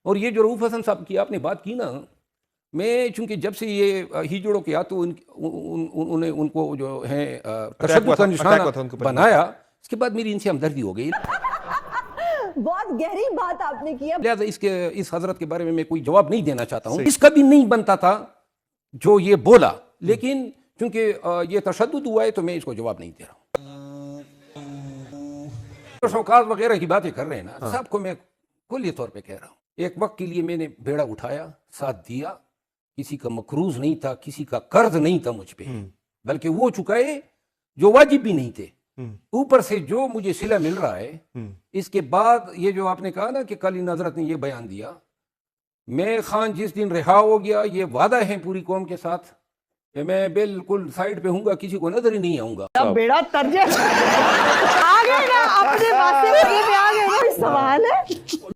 اور یہ جو رؤوف حسن صاحب کی آپ نے بات کی نا، میں چونکہ جب سے یہ ہجڑوں کے یا تو انہیں ان کو جو ہے تشدد کا نشانہ بنایا، اس کے بعد میری ان سے ہمدردی ہو گئی. بہت گہری بات آپ نے کیا. لہٰذا اس حضرت کے بارے میں کوئی جواب نہیں دینا چاہتا ہوں. اس کا بھی نہیں بنتا تھا جو یہ بولا، لیکن چونکہ یہ تشدد ہوا ہے تو میں اس کو جواب نہیں دے رہا ہوں. شوکات وغیرہ کی باتیں کر رہے ہیں نا، سب کو میں کلی طور پہ کہہ رہا ہوں. ایک وقت کے لیے میں نے بیڑا اٹھایا، ساتھ دیا. کسی کا مقروض نہیں تھا، کسی کا قرض نہیں تھا مجھ پہ، بلکہ وہ چکائے جو واجب بھی نہیں تھے. اوپر سے جو مجھے صلہ مل رہا ہے. اس کے بعد یہ جو آپ نے کہا نا کہ کل ان حضرت نے یہ بیان دیا، میں خان جس دن رہا ہو گیا، یہ وعدہ ہے پوری قوم کے ساتھ کہ میں بالکل سائڈ پہ ہوں گا، کسی کو نظر ہی نہیں آؤں گا. بیڑا ترجیح آگے نا اپنے واسطے پہ آگے نا. سوال ہے